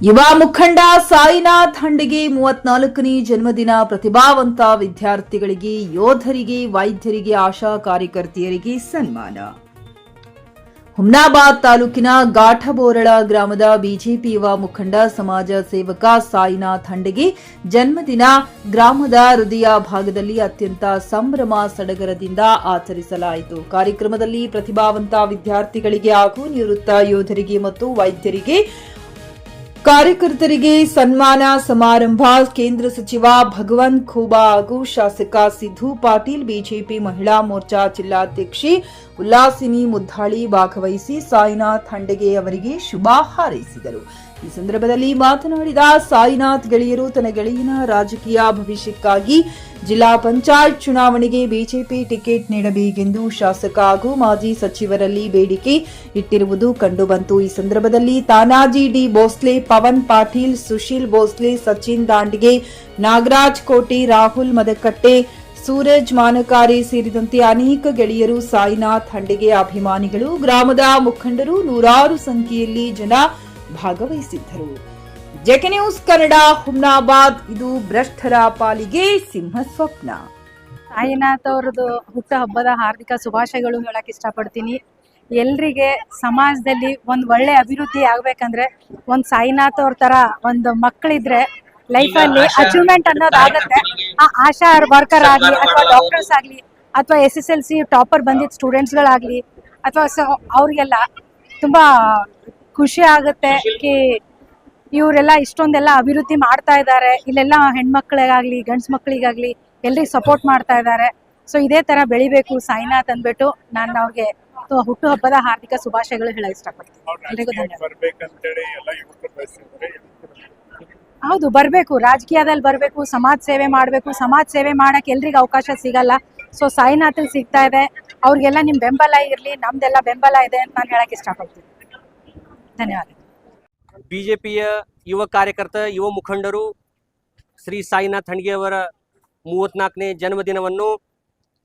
ಯುವ ಮುಖಂಡ ಸಾಯಿನಾಥ್ ಹಂಡಿಗೆ 34ನೇ ಜನ್ಮದಿನ. ಪ್ರತಿಭಾವಂತ ವಿದ್ಯಾರ್ಥಿಗಳಿಗೆ, ಯೋಧರಿಗೆ, ವೈದ್ಯರಿಗೆ, ಆಶಾ ಕಾರ್ಯಕರ್ತೆಯರಿಗೆ ಸನ್ಮಾನ. ಹುಮ್ನಾಬಾದ್ ತಾಲೂಕಿನ ಗಾಠಬೋರಳ ಗ್ರಾಮದ ಬಿಜೆಪಿ ಯುವ ಮುಖಂಡ, ಸಮಾಜ ಸೇವಕ ಸಾಯಿನಾಥ್ ಹಂಡಿಗೆ ಜನ್ಮದಿನ ಗ್ರಾಮದ ಹೃದಯ ಭಾಗದಲ್ಲಿ ಅತ್ಯಂತ ಸಂಭ್ರಮ ಸಡಗರದಿಂದ ಆಚರಿಸಲಾಯಿತು. ಕಾರ್ಯಕ್ರಮದಲ್ಲಿ ಪ್ರತಿಭಾವಂತ ವಿದ್ಯಾರ್ಥಿಗಳಿಗೆ ಹಾಗೂ ನಿವೃತ್ತ ಯೋಧರಿಗೆ ಮತ್ತು ವೈದ್ಯರಿಗೆ, ಕಾರ್ಯಕರ್ತರಿಗೆ ಸನ್ಮಾನ ಸಮಾರಂಭ. ಕೇಂದ್ರ ಸಚಿವ ಭಗವಂತ್ ಖೂಬಾ ಹಾಗೂ ಶಾಸಕ ಸಿದ್ದು ಪಾಟೀಲ್, ಬಿಜೆಪಿ ಮಹಿಳಾ ಮೋರ್ಚಾ ಜಿಲ್ಲಾಧ್ಯಕ್ಷೆ ಉಲ್ಲಾಸಿನಿ ಮುದ್ದಾಳಿ ಭಾಗವಹಿಸಿ ಸಾಯಿನಾಥ್ ಹಂಡಿಗೆ ಅವರಿಗೆ ಶುಭ ಹಾರೈಸಿದರು. ಈ ಸಂದರ್ಭದಲ್ಲಿ ಮಾತನಾಡಿದ ಸಾಯಿನಾಥ್, ಗೆಳೆಯರು ತನ್ನ ಗೆಳೆಯನ ರಾಜಕೀಯ ಭವಿಷ್ಯಕ್ಕಾಗಿ ಜಿಲ್ಲಾ ಪಂಚಾಯತ್ ಚುನಾವಣೆಗೆ ಬಿಜೆಪಿ ಟಿಕೆಟ್ ನೀಡಬೇಕೆಂದು ಶಾಸಕ ಹಾಗೂ ಮಾಜಿ ಸಚಿವರಲ್ಲಿ ಬೇಡಿಕೆ ಇಟ್ಟಿರುವುದು ಕಂಡುಬಂತು. ಈ ಸಂದರ್ಭದಲ್ಲಿ ತಾನಾಜಿ ಡಿ ಭೋಸ್ಲೆ, ಪವನ್ ಪಾಟೀಲ್, ಸುಶೀಲ್ ಭೋಸ್ಲೆ, ಸಚಿನ್ ದಾಂಡಿಗೆ, ನಾಗರಾಜ್ ಕೋಟಿ, ರಾಹುಲ್ ಮದಕಟ್ಟೆ, ಸೂರಜ್ ಮಾನಕಾರೆ ಸೇರಿದಂತೆ ಅನೇಕ ಗೆಳೆಯರು, ಸಾಯಿನಾಥ್ ಹಂಡಿಗೆ ಅಭಿಮಾನಿಗಳು, ಗ್ರಾಮದ ಮುಖಂಡರು, ನೂರಾರು ಸಂಖ್ಯೆಯಲ್ಲಿ ಜನ ಭಾಗವಹಿಸಿದ್ದರು. JK news Kannada, Humnabad. ಇದು ಭ್ರಷ್ಟರ ಪಾಲಿಗೆ ಸಿಂಹ ಸ್ವಪ್ನ. ಸಾಯಿನಾಥ್ ಅವರದು ಹುಟ್ಟು ಹಬ್ಬದ ಹಾರ್ದಿಕ ಶುಭಾಶಯಗಳು ಹೇಳಕ್ ಇಷ್ಟಪಡ್ತೀನಿ. ಎಲ್ರಿಗೆ ಸಮಾಜದಲ್ಲಿ ಒಂದು ಒಳ್ಳೆ ಅಭಿವೃದ್ಧಿ ಆಗ್ಬೇಕಂದ್ರೆ ಒಂದು ಸಾಯಿನಾಥ್ ಅವ್ರ ತರ ಒಂದು ಮಕ್ಕಳಿದ್ರೆ ಲೈಫಲ್ಲಿ ಅಚೀವ್ಮೆಂಟ್ ಅನ್ನೋದಾಗತ್ತೆ. ಆ ಆಶಾ ವರ್ಕರ್ ಆಗ್ಲಿ ಅಥವಾ ಡಾಕ್ಟರ್ಸ್ ಆಗ್ಲಿ ಅಥವಾ SSLC ಟಾಪರ್ ಬಂದಿದ್ದ ಸ್ಟೂಡೆಂಟ್ಸ್ಗಳಾಗ್ಲಿ ಅಥವಾ ಅವ್ರಿಗೆಲ್ಲ ತುಂಬಾ ಖುಷಿ ಆಗುತ್ತೆ ಕಿ ಇವರೆಲ್ಲ ಇಷ್ಟೊಂದೆಲ್ಲ ಅಭಿವೃದ್ಧಿ ಮಾಡ್ತಾ ಇದ್ದಾರೆ. ಇಲ್ಲೆಲ್ಲ ಹೆಣ್ಮಕ್ಳಿಗಾಗ್ಲಿ ಗಂಡ್ಸ್ ಮಕ್ಳಿಗಾಗ್ಲಿ ಎಲ್ರಿಗೆ ಸಪೋರ್ಟ್ ಮಾಡ್ತಾ ಇದ್ದಾರೆ. ಸೊ ಇದೇ ತರ ಬೆಳಿಬೇಕು ಸಾಯಿನಾಥ್ ಅಂದ್ಬಿಟ್ಟು ನಾನು ಅವ್ರಿಗೆ ಹುಟ್ಟು ಹಬ್ಬದ ಹಾರ್ದಿಕ ಶುಭಾಶಯಗಳು ಹೇಳಕ್ ಇಷ್ಟಪಡ್ತೀನಿ. ಎಲ್ರಿಗೂ ಹೌದು, ಬರ್ಬೇಕು, ರಾಜಕೀಯದಲ್ಲಿ ಬರ್ಬೇಕು, ಸಮಾಜ ಸೇವೆ ಮಾಡ್ಬೇಕು. ಸಮಾಜ ಸೇವೆ ಮಾಡಕ್ ಎಲ್ರಿಗೂ ಅವಕಾಶ ಸಿಗಲ್ಲ. ಸೊ ಸಾಯಿನಾಥ್ ಸಿಗ್ತಾ ಇದೆ. ಅವ್ರಿಗೆಲ್ಲ ನಿಮ್ ಬೆಂಬಲ ಇರ್ಲಿ, ನಮ್ದೆಲ್ಲ ಬೆಂಬಲ ಇದೆ ಅಂತ ನಾನು ಹೇಳಕ್ ಇಷ್ಟಪಡ್ತೀನಿ. ಧನ್ಯವಾದ. ಬಿಜೆಪಿಯ ಯುವ ಕಾರ್ಯಕರ್ತ, ಯುವ ಮುಖಂಡರು ಶ್ರೀ ಸಾಯಿನಾಥ್ ಹಂಡಿಗೆ ಅವರ 34ನೇ ಜನ್ಮದಿನವನ್ನು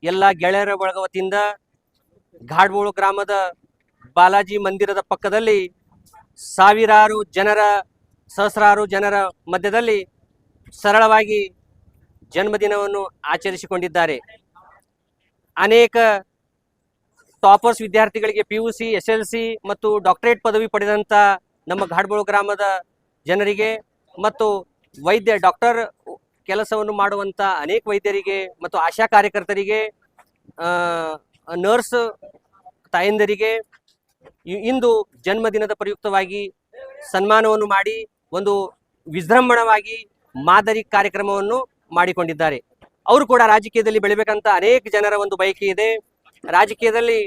ಎಲ್ಲ ಗೆಳೆಯರ ಬಳಗ ವತಿಯಿಂದ ಘಾಡ್ಬೋಳು ಗ್ರಾಮದ ಬಾಲಾಜಿ ಮಂದಿರದ ಪಕ್ಕದಲ್ಲಿ ಸಹಸ್ರಾರು ಜನರ ಮಧ್ಯದಲ್ಲಿ ಸರಳವಾಗಿ ಜನ್ಮದಿನವನ್ನು ಆಚರಿಸಿಕೊಂಡಿದ್ದಾರೆ. ಅನೇಕ ಟಾಪರ್ಸ್ ವಿದ್ಯಾರ್ಥಿಗಳಿಗೆ PUC, SLC ಮತ್ತು ಡಾಕ್ಟರೇಟ್ ಪದವಿ ಪಡೆದಂಥ ನಮ್ಮ ಘಾಡ್ಬೋಳು ಗ್ರಾಮದ ಜನರಿಗೆ ಮತ್ತು ಡಾಕ್ಟರ್ ಕೆಲಸವನ್ನು ಮಾಡುವಂಥ ಅನೇಕ ವೈದ್ಯರಿಗೆ ಮತ್ತು ಆಶಾ ಕಾರ್ಯಕರ್ತರಿಗೆ, ನರ್ಸ್ ತಾಯಂದರಿಗೆ ಇಂದು ಜನ್ಮದಿನದ ಪ್ರಯುಕ್ತವಾಗಿ ಸನ್ಮಾನವನ್ನು ಮಾಡಿ ಒಂದು ವಿಜೃಂಭಣವಾಗಿ ಮಾದರಿ ಕಾರ್ಯಕ್ರಮವನ್ನು ಮಾಡಿಕೊಂಡಿದ್ದಾರೆ. ಅವರು ಕೂಡ ರಾಜಕೀಯದಲ್ಲಿ ಬೆಳಿಬೇಕಂತ ಅನೇಕ ಜನರ ಒಂದು ಬಯಕೆ ಇದೆ. ರಾಜಕೀಯದಲ್ಲಿ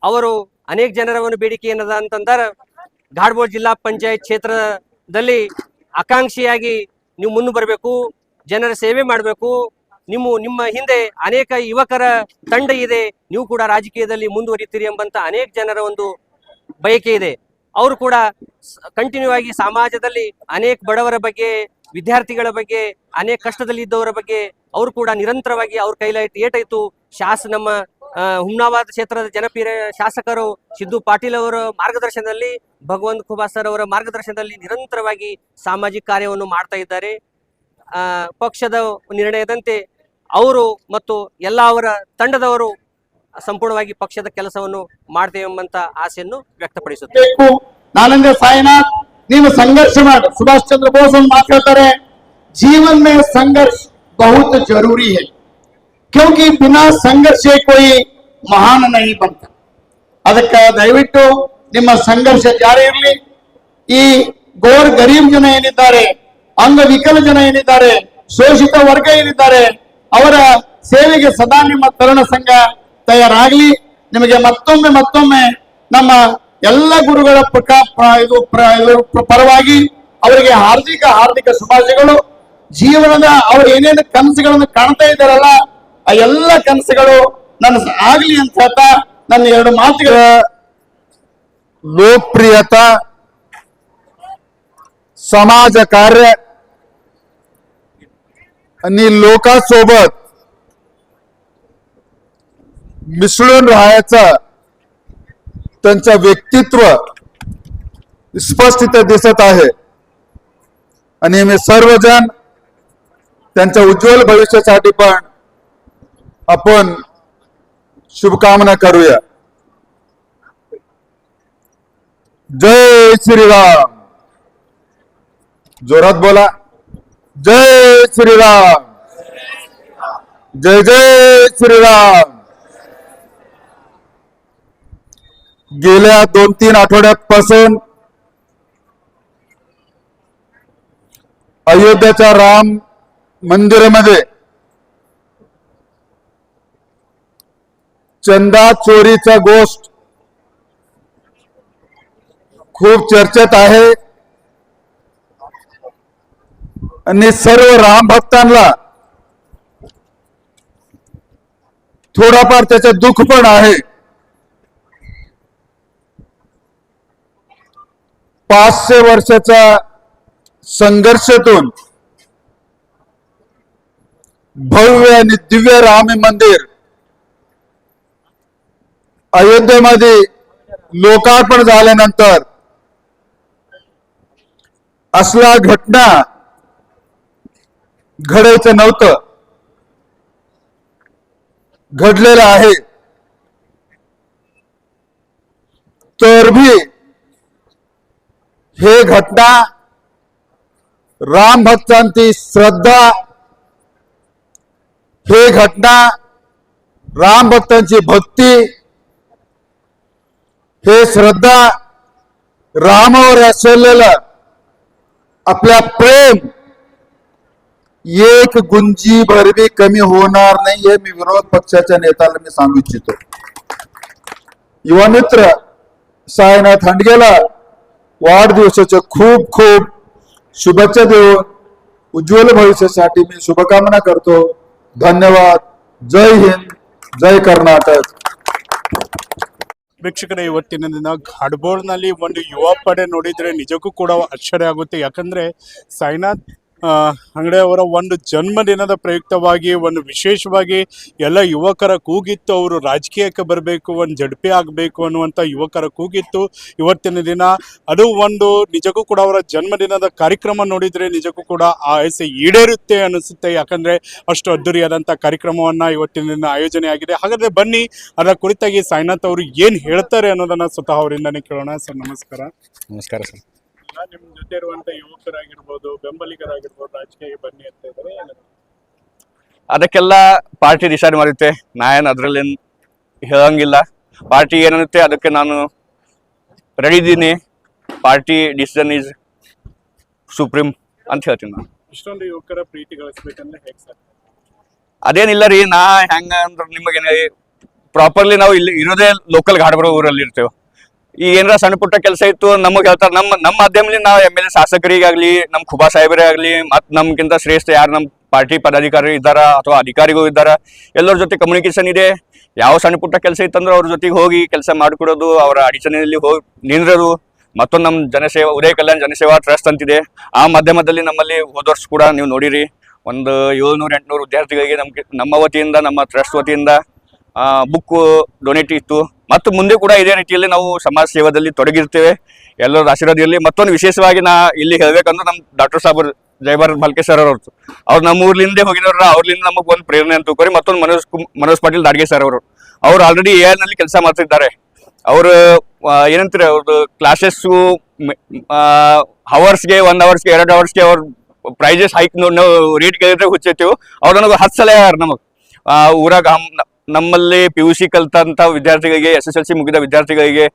ಅವರು ಅನೇಕ ಜನರ ಒಂದು ಬೇಡಿಕೆ ಏನದ ಅಂತಂದ್ರೆ, ಘಾಡ್ಬೋಳ್ ಜಿಲ್ಲಾ ಪಂಚಾಯತ್ ಕ್ಷೇತ್ರದಲ್ಲಿ ಆಕಾಂಕ್ಷಿಯಾಗಿ ನೀವು ಮುಂದೆ ಬರಬೇಕು, ಜನರ ಸೇವೆ ಮಾಡಬೇಕು, ನಿಮ್ಮ ಹಿಂದೆ ಅನೇಕ ಯುವಕರ ತಂಡ ಇದೆ, ನೀವು ಕೂಡ ರಾಜಕೀಯದಲ್ಲಿ ಮುಂದುವರಿತೀರಿ ಎಂಬಂತ ಅನೇಕ ಜನರ ಒಂದು ಬಯಕೆ ಇದೆ. ಅವರು ಕೂಡ ಕಂಟಿನ್ಯೂ ಆಗಿ ಸಮಾಜದಲ್ಲಿ ಅನೇಕ ಬಡವರ ಬಗ್ಗೆ, ವಿದ್ಯಾರ್ಥಿಗಳ ಬಗ್ಗೆ, ಅನೇಕ ಕಷ್ಟದಲ್ಲಿ ಇದ್ದವರ ಬಗ್ಗೆ ಅವರು ಕೂಡ ನಿರಂತರವಾಗಿ ಅವ್ರ ಏಟಾಯ್ತು ನಮ್ಮ ಹುಮ್ನಾಬಾದ್ ಕ್ಷೇತ್ರದ ಜನಪ್ರಿಯ ಶಾಸಕರು ಸಿದ್ದು ಪಾಟೀಲ್ ಅವರ ಮಾರ್ಗದರ್ಶನದಲ್ಲಿ, ಭಗವಂತ್ ಖೂಬಾ ಸರ್ ಅವರ ಮಾರ್ಗದರ್ಶನದಲ್ಲಿ ನಿರಂತರವಾಗಿ ಸಾಮಾಜಿಕ ಕಾರ್ಯವನ್ನು ಮಾಡ್ತಾ ಇದ್ದಾರೆ. ಪಕ್ಷದ ನಿರ್ಣಯದಂತೆ ಅವರು ಮತ್ತು ಎಲ್ಲ ಅವರ ತಂಡದವರು ಸಂಪೂರ್ಣವಾಗಿ ಪಕ್ಷದ ಕೆಲಸವನ್ನು ಮಾಡ್ತೇವೆ ಎಂಬಂತ ಆಸೆಯನ್ನು ವ್ಯಕ್ತಪಡಿಸುತ್ತೇವೆ. ನಾನಂದ್ರೆ ಸಾಯಿನಾಥ್, ನೀವು ಸಂಘರ್ಷ ಮಾಡಿ. ಸುಭಾಷ್ ಚಂದ್ರ ಬೋಸ್ ಮಾತು ಹೇಳ್ತಾರೆ, जीवन में संघर्ष बहुत जरूरी है क्योंकि बिना संघर्ष कोई महान नहीं बनता. ಅದಕ್ಕೆ ದಯವಿಟ್ಟು ನಿಮ್ಮ ಸಂಘರ್ಷ ಜಾರಿ ಇರಲಿ. ಈ ಗೋರ್ ಗರೀಬ್ ಜನ ಏನಿದ್ದಾರೆ, ಅಂಗವಿಕಲ ಜನ ಏನಿದ್ದಾರೆ, ಶೋಷಿತ ವರ್ಗ ಏನಿದ್ದಾರೆ, ಅವರ ಸೇವೆಗೆ ಸದಾ ನಿಮ್ಮ ತರುಣ ಸಂಘ ತಯಾರಾಗಲಿ. ನಿಮಗೆ ಮತ್ತೊಮ್ಮೆ ನಮ್ಮ ಎಲ್ಲ ಗುರುಗಳ ಪರವಾಗಿ ಅವರಿಗೆ ಹಾರ್ದಿಕ ಶುಭಾಶಯಗಳು. ಜೀವನದ ಅವರು ಏನೇನು ಕನಸುಗಳನ್ನು ಕಾಣ್ತಾ ಇದ್ದಾರಲ್ಲ, ಆ ಎಲ್ಲ ಕನಸುಗಳು ನನ್ನ ಆಗ್ಲಿ ಅಂತ ಹೇಳ್ತಾ ನನ್ನ ಎರಡು ಮಾತುಗಳ लोकप्रियता, समाज कार्य आणि लोकांसोबत मिसळून राहायचं त्यांचं व्यक्तित्व स्पष्ट इथे दिसत आहे. आणि मी सर्वजण त्यांच्या उज्ज्वल भविष्यासाठी पण आपण शुभकामना करूया. जय श्रीराम. जोरात बोला. जय श्रीराम. जय जय श्रीराम. गेल्या 2-3 आठवड्यापासून अयोध्येच्या राम मंदिरामध्ये चंदा चोरीचा गोष्ट खूप चर्चेत आहे आणि सर्व राम भक्तांना थोडाफार त्याचे दुःख पण आहे. 500 वर्षाच्या संघर्षातून भव्य आणि दिव्य राम मंदिर अयोध्येमध्ये लोकार्पण झाल्यानंतर असला घटना घडायचं नव्हतं, घडलेलं आहे. तर भी हे घटना राम भक्तांची श्रद्धा, हे घटना राम भक्तांची भक्ती, हे श्रद्धा रामावर असलेलं आपल्या प्रेम एक गुंजी भरवी कमी होणार नाही हे मी विरोध पक्षाच्या नेत्याला मी सांगू इच्छितो. युवा मित्र साईनाथ हांडगेला वाढदिवसाच्या खूप खूप शुभेच्छा देऊन उज्ज्वल भविष्यासाठी मी शुभकामना करतो. धन्यवाद. जय हिंद, जय कर्नाटक. ವೀಕ್ಷಕರೇ, ಇವತ್ತಿನ ದಿನ ಘಾಟ್ಬೋಳ್ನಲ್ಲಿ ಒಂದು ಯುವ ಪಡೆ ನೋಡಿದರೆ ನಿಜಕ್ಕೂ ಕೂಡ ಆಶ್ಚರ್ಯ ಆಗುತ್ತೆ. ಯಾಕಂದರೆ ಸಾಯಿನಾಥ್ ಹೆಗ್ಡೆ ಅವರ ಒಂದು ಜನ್ಮದಿನದ ಪ್ರಯುಕ್ತವಾಗಿ ಒಂದು ವಿಶೇಷವಾಗಿ ಎಲ್ಲ ಯುವಕರ ಕೂಗಿತ್ತು. ಅವರು ರಾಜಕೀಯಕ್ಕೆ ಬರಬೇಕು, ಒಂದು ಜಡ್ಪಿ ಆಗಬೇಕು ಅನ್ನುವಂಥ ಯುವಕರ ಕೂಗಿತ್ತು ಇವತ್ತಿನ ದಿನ. ಅದು ಒಂದು ನಿಜಕ್ಕೂ ಕೂಡ ಅವರ ಜನ್ಮದಿನದ ಕಾರ್ಯಕ್ರಮ ನೋಡಿದರೆ ನಿಜಕ್ಕೂ ಕೂಡ ಆ ಆಸೆ ಈಡೇರುತ್ತೆ ಅನಿಸುತ್ತೆ. ಯಾಕಂದರೆ ಅಷ್ಟು ಅದ್ದೂರಿಯಾದಂಥ ಕಾರ್ಯಕ್ರಮವನ್ನು ಇವತ್ತಿನ ದಿನ ಆಯೋಜನೆ ಆಗಿದೆ. ಹಾಗಾದರೆ ಬನ್ನಿ ಅದರ ಕುರಿತಾಗಿ ಸಾಯಿನಾಥ್ ಅವರು ಏನು ಹೇಳ್ತಾರೆ ಅನ್ನೋದನ್ನು ಸ್ವತಃ ಅವರಿಂದನೇ ಕೇಳೋಣ. ಸರ್ ನಮಸ್ಕಾರ. ನಮಸ್ಕಾರ ಸರ್. ನಿಮ್ಮ ಜೊತೆ ಇರುವಂಥ ಯುವಕರಾಗಿರ್ಬೋದು, ಬೆಂಬಲಿಗರಾಗಿರ್ಬೋದು, ರಾಜಕೀಯ ಬನ್ನಿ ಅಂತ ಇದ್ದಾರೆ. ಅದಕ್ಕೆಲ್ಲ ಪಾರ್ಟಿ ಡಿಸೈಡ್ ಮಾಡುತ್ತೆ. ನಾ ಏನು ಅದರಲ್ಲಿ ಹೇಳಂಗಿಲ್ಲ. ಪಾರ್ಟಿ ಏನನ್ನುತ್ತೆ ಅದಕ್ಕೆ ನಾನು ರೆಡಿ ಇದ್ದೀನಿ. ಪಾರ್ಟಿ ಡಿಸಿಷನ್ ಈಸ್ ಸುಪ್ರೀಂ ಅಂತ ಹೇಳ್ತೀನಿ ನಾನು. ಇಷ್ಟೊಂದು ಯುವಕರ ಪ್ರೀತಿ ಗಳಿಸ್ಬೇಕಂದ್ರೆ ಹೇಗೆ ಸರ್? ಅದೇನಿಲ್ಲ ರೀ, ನಾ ಹೆಂಗ ಅಂದ್ರೆ ನಿಮಗೆ ಪ್ರಾಪರ್ಲಿ ನಾವು ಇಲ್ಲಿ ಇರೋದೇ ಲೋಕಲ್ ಘಾಟ್ಬೋಳ್ ಊರಲ್ಲಿ ಇರ್ತೇವೆ. ಈಗ ಏನಾರ ಸಣ್ಣ ಪುಟ್ಟ ಕೆಲಸ ಇತ್ತು ನಮಗೆ ಹೇಳ್ತಾರೆ. ನಮ್ಮ ಮಾಧ್ಯಮದಲ್ಲಿ ನಾವು MLA ಶಾಸಕರಿಗಾಗ್ಲಿ, ನಮ್ಮ ಖುಬಾ ಸಾಹೇಬರೇ ಆಗಲಿ, ಮತ್ತು ನಮ್ಗಿಂತ ಶ್ರೇಷ್ಠ ಯಾರು ನಮ್ಮ ಪಾರ್ಟಿ ಪದಾಧಿಕಾರಿ ಇದ್ದಾರ ಅಥವಾ ಅಧಿಕಾರಿಗಳು ಇದ್ದಾರ, ಎಲ್ಲರ ಜೊತೆ ಕಮ್ಯುನಿಕೇಶನ್ ಇದೆ. ಯಾವ ಸಣ್ಣ ಪುಟ್ಟ ಕೆಲಸ ಇತ್ತಂದ್ರೆ ಅವ್ರ ಜೊತೆಗೆ ಹೋಗಿ ಕೆಲಸ ಮಾಡಿಕೊಡೋದು, ಅವರ ಅಡಚಣೆಯಲ್ಲಿ ಹೋಗಿ ನಿಂದ್ರದು. ಮತ್ತೊಂದು ನಮ್ಮ ಜನಸೇವಾ ಉದಯ ಕಲ್ಯಾಣ ಜನಸೇವಾ ಟ್ರಸ್ಟ್ ಅಂತಿದೆ. ಆ ಮಾಧ್ಯಮದಲ್ಲಿ ನಮ್ಮಲ್ಲಿ ಹೋದ ವರ್ಷ ಕೂಡ ನೀವು ನೋಡಿರಿ, ಒಂದು 700-800 ವಿದ್ಯಾರ್ಥಿಗಳಿಗೆ ನಮ್ಮ ವತಿಯಿಂದ, ನಮ್ಮ ಟ್ರಸ್ಟ್ ವತಿಯಿಂದ ಬುಕ್ ಡೊನೇಟ್ ಇತ್ತು. ಮತ್ತು ಮುಂದೆ ಕೂಡ ಇದೇ ರೀತಿಯಲ್ಲಿ ನಾವು ಸಮಾಜ ಸೇವಾದಲ್ಲಿ ತೊಡಗಿರ್ತೇವೆ. ಎಲ್ಲರ ಆಶೀರ್ವಾದ ಇರಲಿ. ಮತ್ತೊಂದು ವಿಶೇಷವಾಗಿ ನಾ ಇಲ್ಲಿ ಹೇಳ್ಬೇಕಂದ್ರೆ ನಮ್ಮ ಡಾಕ್ಟರ್ ಸಾಬರ್ ಜಯಭಾರತ್ ಬಾಲ್ಕೆ ಸರ್ ಅವ್ರು ನಮ್ಮ ಊರ್ಲಿಂದೇ ಹೋಗಿದವ್ರ, ಅವ್ರಲಿಂದ ನಮಗೆ ಒಂದು ಪ್ರೇರಣೆ ಅಂತ ತಿಳ್ಕೊರಿ. ಮತ್ತೊಂದು ಮನೋಜ್ ಪಾಟೀಲ್ ದಾಡ್ಗೆ ಸರ್ ಅವ್ರು ಆಲ್ರೆಡಿ AR ನಲ್ಲಿ ಕೆಲಸ ಮಾಡ್ತಿದ್ದಾರೆ. ಅವರು ಏನಂತಾರೆ, ಅವ್ರದ್ದು ಕ್ಲಾಸಸ್ಸು ಹವರ್ಸ್ಗೆ 1 ಅವರ್ಸ್ಗೆ 2 ಅವರ್ಸ್ಗೆ ಅವ್ರ ಪ್ರೈಜಸ್ ಹೈಕ್ ನಾವು ರೇಟ್ ಕೇಳಿದ್ರೆ ಹುಚ್ಚೈತೀವಿ. ಅವ್ರು ನನಗೆ 10 ಸಲ ಯಾರು ನಮಗೆ ಊರಾಗ ನಮ್ಮಲ್ಲಿ PUC ಕಲ್ತಂತ ವಿದ್ಯಾರ್ಥಿಗಳಿಗೆ, SSLC ಮುಗಿದ ವಿದ್ಯಾರ್ಥಿಗಳಿಗೆ,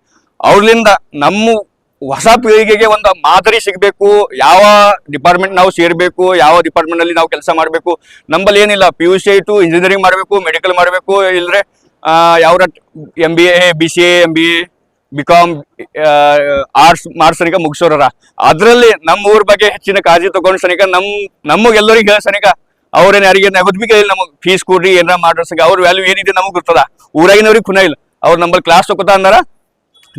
ಅವ್ರಲಿಂದ ನಮ್ಮ ಹೊಸ ಪೀಳಿಗೆಗೆ ಒಂದು ಮಾದರಿ ಸಿಗಬೇಕು. ಯಾವ ಡಿಪಾರ್ಟ್ಮೆಂಟ್ ನಾವು ಸೇರಬೇಕು, ಯಾವ ಡಿಪಾರ್ಟ್ಮೆಂಟ್ ಅಲ್ಲಿ ನಾವು ಕೆಲಸ ಮಾಡಬೇಕು. ನಮ್ಮಲ್ಲಿ ಏನಿಲ್ಲ, PUC ಆಯಿತು ಇಂಜಿನಿಯರಿಂಗ್ ಮಾಡಬೇಕು, ಮೆಡಿಕಲ್ ಮಾಡಬೇಕು, ಇಲ್ಲರೆ ಯಾವ MBA, BCA, MBA, BCom, arts ಸನಿಕ ಮುಗಿಸೋರ. ಅದರಲ್ಲಿ ನಮ್ಮ ಊರ ಬಗ್ಗೆ ಹೆಚ್ಚಿನ ಕಾಳಜಿ ತಗೊಂಡು ಸನಿಕ ನಮಗೆಲ್ಲರಿಗೆ ಹೇಳ ಸನಿಕ ಅವ್ರೇನು ಯಾರಿಗೆ ನಗದು ಕೇಳಿ ನಮಗೆ ಫೀಸ್ ಕೊಡ್ರಿ ಏನಾರ ಮಾಡ್ರಿ. ಅವ್ರ ವ್ಯಾಲ್ಯೂ ಏನಿದೆ ನಮಗೆ ಗೊತ್ತದ. ಊರಾಗಿನವ್ರಿಗೆ ಖುನ ಇಲ್ಲ. ಅವ್ರು ನಮ್ಮಲ್ಲಿ ಕ್ಲಾಸ್ ತಗೋತ ಅಂದಾರ.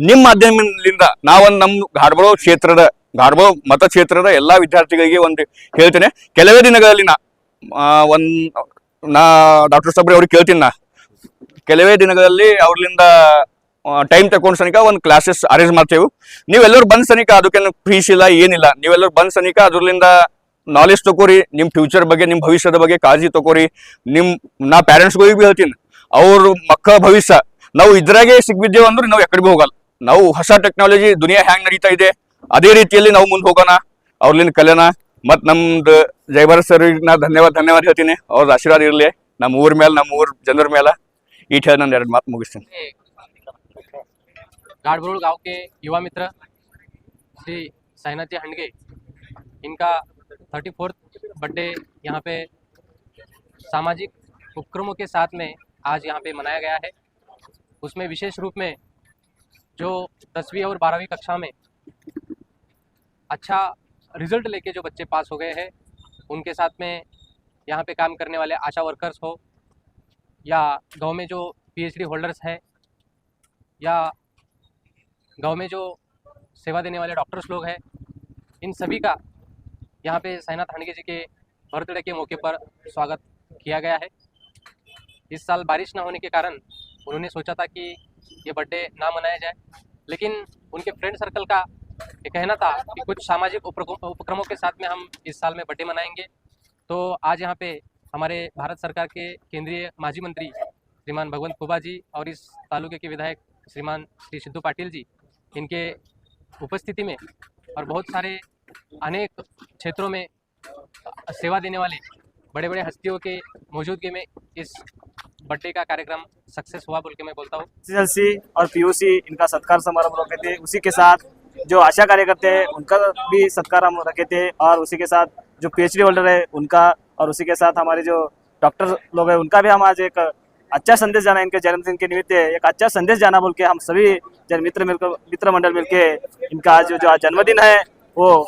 ನಿಮ್ಮ ಮಾಧ್ಯಮದಿಂದ ನಾವೊಂದು ನಮ್ಮ ಘಾಟ್ಬೋಳ್ ಮತಕ್ಷೇತ್ರದ ಎಲ್ಲಾ ವಿದ್ಯಾರ್ಥಿಗಳಿಗೆ ಒಂದು ಹೇಳ್ತೇನೆ. ಕೆಲವೇ ದಿನಗಳಲ್ಲಿ ನಾ ಡಾಕ್ಟರ್ ಸಾಬ್ರಿ ಅವ್ರಿಗೆ ಕೇಳ್ತೀನಿ. ಕೆಲವೇ ದಿನಗಳಲ್ಲಿ ಅವ್ರಲಿಂದ ಟೈಮ್ ತಗೊಂಡು ಸನಿಕ ಒಂದು ಕ್ಲಾಸಸ್ ಅರೇಂಜ್ ಮಾಡ್ತೇವೆ. ನೀವೆಲ್ಲರೂ ಬಂದ್ ಸನಿಕ ಅದಕ್ಕೇನು ಫೀಸ್ ಇಲ್ಲ, ಏನಿಲ್ಲ. ನೀವೆಲ್ಲರೂ ಬಂದ್ ಸನಿಕ ಅದ್ರಲಿಂದ ನಾಲೆಜ್ ತಗೋರಿ, ನಿಮ್ಮ ಫ್ಯೂಚರ್ ಬಗ್ಗೆ, ನಿಮ್ಮ ಭವಿಷ್ಯದ ಬಗ್ಗೆ ಕಾಳಜಿ ತಗೋರಿ. ನಾ ಪ್ಯಾರೆಂಟ್ಸ್ಗಳಿಗೆ ಭೀ ಹೇಳ್ತೀನಿ, ಅವ್ರ ಮಕ್ಕಳ ಭವಿಷ್ಯ ನಾವು ಇದ್ರಾಗೆ ಸಿಗ್ಬಿದ್ದೇವೆ ಅಂದ್ರೆ ನಾವು ಎಕಡೆ ಭೀ ಹೋಗಲ್ಲ. ನಾವು ಹೊಸ ಟೆಕ್ನಾಲಜಿ ದುನಿಯಾ ಹ್ಯಾಂಗ್ ನಡೀತಾ ಇದೆ ಅದೇ ರೀತಿಯಲ್ಲಿ ನಾವು ಮುಂದೆ ಹೋಗೋಣ, ಅವ್ರಲಿಂದ ಕಲಿಯೋಣ. ಮತ್ತು ನಮ್ದು ಜಯಭಾರತ್ ಸರ್ ನಾ ಧನ್ಯವಾದ ಹೇಳ್ತೀನಿ. ಅವ್ರ ಆಶೀರ್ವಾದ ಇರಲಿ ನಮ್ಮ ಊರ ಮೇಲೆ, ನಮ್ಮ ಊರ ಜನರ ಮೇಲೆ. ಈಟ್ ಹೇಳಿ ನಾನು 2 ಮಾತು ಮುಗಿಸ್ತೀನಿ. गाड़बरोल गांव के युवा मित्र श्री साईनाथ जी हंडगे, इनका 34th बर्थडे यहाँ पे सामाजिक उपक्रमों के साथ में आज यहाँ पे मनाया गया है। उसमें विशेष रूप में जो 10वीं और 12वीं कक्षा में अच्छा रिजल्ट लेके जो बच्चे पास हो गए हैं, उनके साथ में यहाँ पे काम करने वाले आशा वर्कर्स हो या गांव में जो PhD होल्डर्स हैं या गांव में जो सेवा देने वाले डॉक्टर्स लोग हैं, इन सभी का यहाँ पे साईनाथ हंडगे जी के बर्थडे के मौके पर स्वागत किया गया है। इस साल बारिश ना होने के कारण उन्होंने सोचा था कि ये बर्थडे ना मनाया जाए, लेकिन उनके फ्रेंड सर्कल का ये कहना था कि कुछ सामाजिक उपक्रमों के साथ में हम इस साल में बर्थडे मनाएंगे। तो आज यहाँ पे हमारे भारत सरकार के केंद्रीय माजी मंत्री श्रीमान भगवंत खुबा जी और इस तालुके के विधायक श्रीमान श्री सिद्धू पाटिल जी, इनके उपस्थिति में और बहुत सारे अनेक क्षेत्रों में सेवा देने वाले बड़े बड़े हस्तियों के मौजूदगी में इस बर्थडे का कार्यक्रम सक्सेस हुआ बोल के मैं बोलता हूँ। SSLC और PUC इनका सत्कार समारोह रखे थे, उसी के साथ जो आशा कार्यकर्ता है उनका भी सत्कार हम रखे थे, और उसी के साथ जो PhD होल्डर है उनका, और उसी के साथ हमारे जो डॉक्टर लोग हैं उनका भी हम आज एक अच्छा संदेश जाना, इनके जन्मदिन के निमित्त एक अच्छा संदेश जाना बोल के हम सभी मित्र मंडल मिलके इनका आज जो जन्मदिन है वो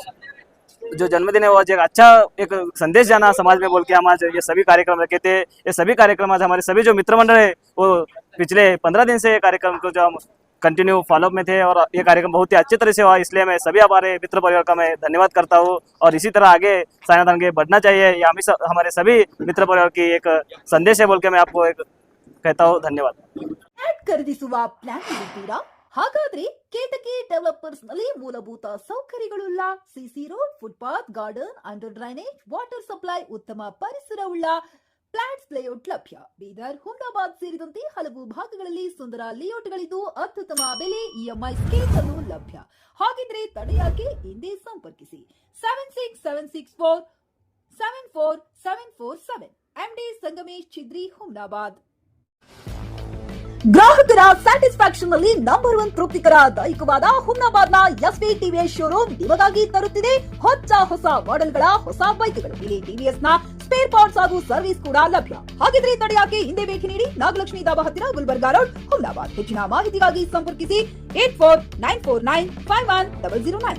आज एक अच्छा एक संदेश जाना समाज में बोल के हम आज ये सभी कार्यक्रम रखे थे। ये सभी कार्यक्रम आज हमारे सभी जो मित्र मंडल है वो पिछले 15 दिन से कार्यक्रम को जो हम कंटिन्यू फॉलोअप में थे, और ये कार्यक्रम बहुत ही अच्छी तरह से हुआ। इसलिए मैं सभी हमारे मित्र परिवार का मैं धन्यवाद करता हूँ, और इसी तरह आगे साईनाथ हंडगे बढ़ना चाहिए, ये हमारे सभी मित्र परिवार की एक संदेश है बोल के मैं आपको एक कहता हूँ। धन्यवाद। ಖರೀದಿಸುವ ಪ್ಲಾನ್ ಇದ್ದೀರಾ? ಹಾಗಾದ್ರೆ ಕೇತಕಿ ಡೆವಲಪರ್ಸ್ ನಲ್ಲಿ ಮೂಲಭೂತ ಸೌಕರ್ಯಗಳುಳ್ಳ CC road, footpath, garden, under drainage, water supply, ಉತ್ತಮ ಪರಿಸರವುಳ್ಳ ಫ್ಲಾಟ್ಸ್ ಲೇಔಟ್ ಲಭ್ಯ. ಬೀದರ್, ಹುಮ್ನಾಬಾದ್ ಸೇರಿದಂತೆ ಹಲವು ಭಾಗಗಳಲ್ಲಿ ಸುಂದರ ಲೇಔಟ್ಗಳಿದ್ದು ಅತ್ಯುತ್ತಮ ಬೆಲೆ, EMI ಸ್ಕೀಮ್ಸ್ ಅನ್ನು ಲಭ್ಯ. ಹಾಗಿದ್ರೆ ತಡೆಯಾಕೆ? ಹಿಂದೆ ಸಂಪರ್ಕಿಸಿ 7676474747 MD ಸಂಗಮೇಶ್ ಚಿದ್ರಿ, ಹುಮ್ನಾಬಾದ್. ಗ್ರಾಹಕರ ಸ್ಯಾಟಿಸ್ಫ್ಯಾಕ್ಷನ್ ನಲ್ಲಿ ನಂಬರ್ 1 ತೃಪ್ತಿಕರ ದಾಯಕವಾದ ಹುಮ್ನಾಬಾದ್ನ SV TVS ಶೋರೂಮ್ ನಿಮಗಾಗಿ ತರುತ್ತಿದೆ ಹೊಸ ಮಾಡೆಲ್ಗಳ ಹೊಸ ಬೈಕ್ಗಳು. ಇಲ್ಲಿ TVS ನ ಸ್ಪೇರ್ ಪಾರ್ಟ್ಸ್ ಹಾಗೂ ಸರ್ವಿಸ್ ಕೂಡ ಲಭ್ಯ. ಹಾಗಿದ್ರೆ ತಡೆಯಾಕೆ? ಹಿಂದೆ ಭೇಟಿ ನೀಡಿ, ನಾಗಲಕ್ಷ್ಮಿ ಧಾಬಾ ಹತ್ತಿರ, ಗುಲ್ಬರ್ಗಾ ರೋಡ್, ಹುಮ್ನಾಬಾದ್. ಹೆಚ್ಚಿನ ಮಾಹಿತಿಗಾಗಿ ಸಂಪರ್ಕಿಸಿ 8494951009.